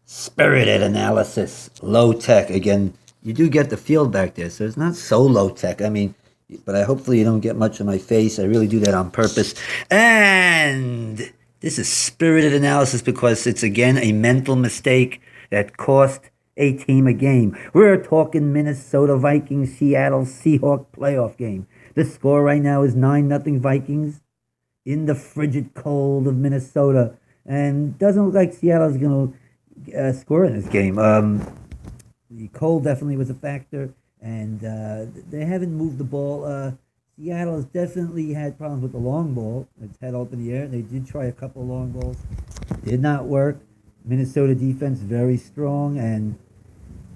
Spirited analysis, low tech. Again, you do get the field back there, so it's not so low tech. I mean, but hopefully you don't get much on my face. I really do that on purpose. And this is spirited analysis because it's again a mental mistake that cost a team a game. We're talking Minnesota Vikings, Seattle Seahawks playoff game. The score right now is 9-0 Vikings in the frigid cold of Minnesota. And doesn't look like Seattle's going to score in this game. The cold definitely was a factor, and they haven't moved the ball. Seattle has definitely had problems with the long ball. It's head up in the air. They did try a couple of long balls. Did not work. Minnesota defense very strong, and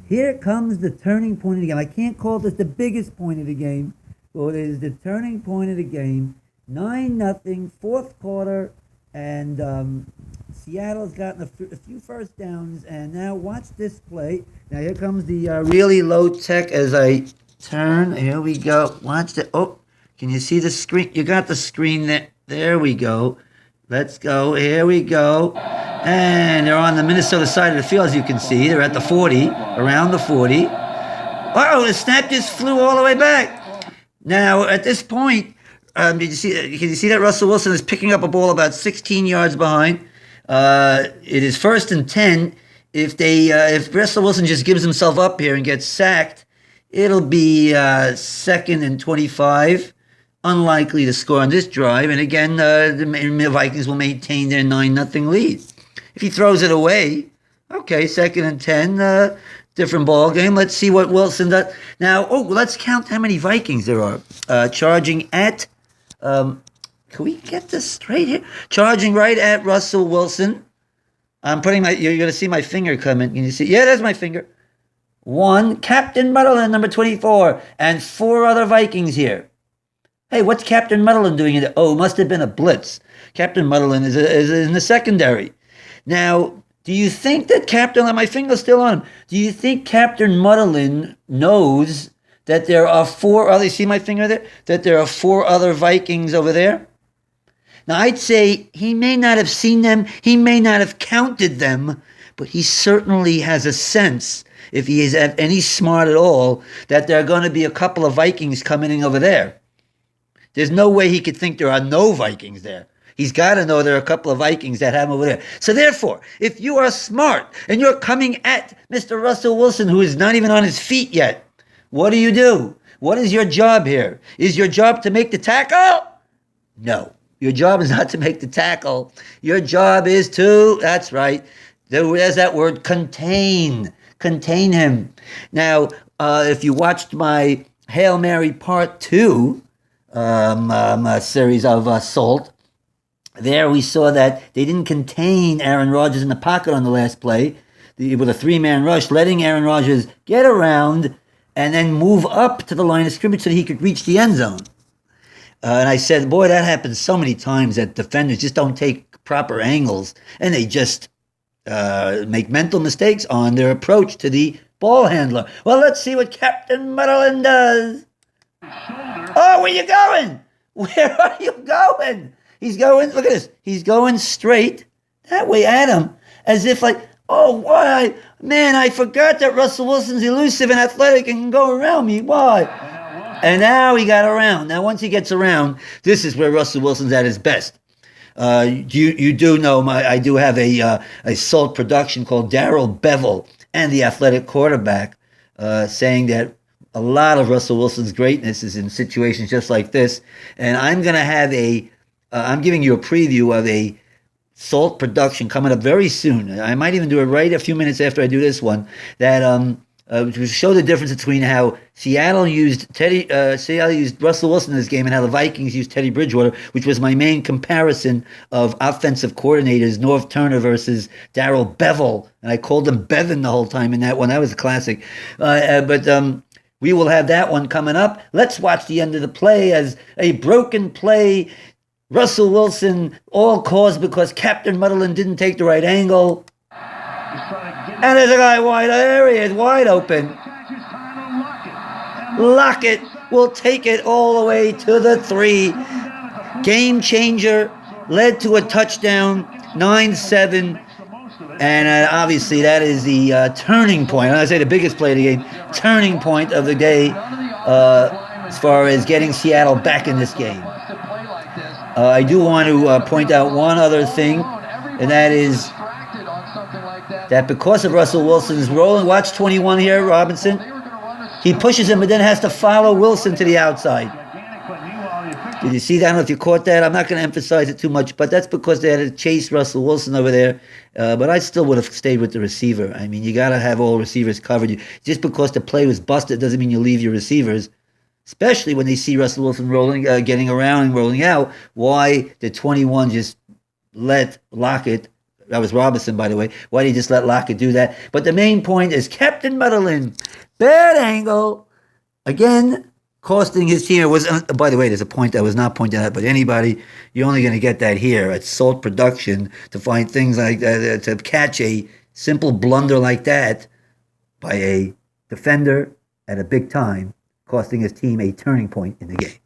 here comes the turning point of the game. I can't call this the biggest point of the game, but it is the turning point of the game. 9-0, fourth quarter, and Seattle's gotten a few first downs, and now watch this play. Now here comes the really low tech as I turn. Here we go. Watch the. Oh, can you see the screen? You got the screen there. There we go. Let's go. Here we go. And they're on the Minnesota side of the field, as you can see. They're at the 40, around the 40. Oh, the snap just flew all the way back. Now at this point, can you see that Russell Wilson is picking up a ball about 16 yards behind? It is 1st and 10. If Russell Wilson just gives himself up here and gets sacked, it'll be 2nd and 25. Unlikely to score on this drive. And again, the Vikings will maintain their 9-0 lead. If he throws it away, okay, 2nd and 10, different ball game. Let's see what Wilson does. Now, let's count how many Vikings there are. Charging at, can we get this straight here? Charging right at Russell Wilson. I'm putting you're going to see my finger coming. Can you see? Yeah, there's my finger. 1, Captain Muddlin, number 24, and 4 other Vikings here. Hey, what's Captain Muddlin doing in there? Oh, it must have been a blitz. Captain Muddlin is in the secondary. Now, do you think that my finger's still on him. Do you think Captain Muddlin knows that there are 4 other, see my finger there? That there are 4 other Vikings over there? Now, I'd say he may not have seen them, he may not have counted them, but he certainly has a sense, if he is any smart at all, that there are going to be a couple of Vikings coming in over there. There's no way he could think there are no Vikings there. He's got to know there are a couple of Vikings that have him over there. So therefore, if you are smart and you're coming at Mr. Russell Wilson, who is not even on his feet yet, what do? What is your job here? Is your job to make the tackle? No. Your job is not to make the tackle. Your job is to, that's right, there's that word, contain. Contain him. Now, if you watched my Hail Mary Part 2 series of S.A.L.T, there we saw that they didn't contain Aaron Rodgers in the pocket on the last play with a 3-man rush, letting Aaron Rodgers get around and then move up to the line of scrimmage so that he could reach the end zone. And I said, boy, that happens so many times that defenders just don't take proper angles and they just make mental mistakes on their approach to the ball handler. Well, let's see what Captain Muddlin does. Oh, where you going? Where are you going? He's going, look at this. He's going straight that way at him as if like, oh, why? Man, I forgot that Russell Wilson's elusive and athletic and can go around me. Why? And now he got around. Now, once he gets around, this is where Russell Wilson's at his best. You do know I do have a S.A.L.T production called Darrell Bevel and the athletic quarterback, saying that a lot of Russell Wilson's greatness is in situations just like this. And I'm going to have I'm giving you a preview of a S.A.L.T production coming up very soon. I might even do it right a few minutes after I do this one, that to show the difference between how Seattle used Russell Wilson in this game and how the Vikings used Teddy Bridgewater, which was my main comparison of offensive coordinators, Norv Turner versus Darrell Bevel. And I called him Bevan the whole time in that one. That was a classic. But we will have that one coming up. Let's watch the end of the play as a broken play. Russell Wilson, all caused because Captain Muddlin didn't take the right angle. And there's a guy there he is, wide open. Lockett will take it all the way to the 3. Game changer, led to a touchdown, 9-7. And obviously, that is the turning point. I say the biggest play of the game, turning point of the day, as far as getting Seattle back in this game. I do want to point out one other thing, and that is that because of Russell Wilson's rolling, watch 21 here, Robinson. He pushes him, but then has to follow Wilson to the outside. Did you see that? I don't know if you caught that. I'm not going to emphasize it too much, but that's because they had to chase Russell Wilson over there. But I still would have stayed with the receiver. I mean, you got to have all receivers covered. Just because the play was busted doesn't mean you leave your receivers, especially when they see Russell Wilson rolling, getting around and rolling out. Why did 21 just let Lockett? That was Robinson, by the way. Why did he just let Lockett do that? But the main point is Captain Medellin. Bad angle. Again, costing his team. It was, by the way, there's a point that was not pointed out by anybody. You're only going to get that here at S.A.L.T Production to find things like that, to catch a simple blunder like that by a defender at a big time, costing his team a turning point in the game.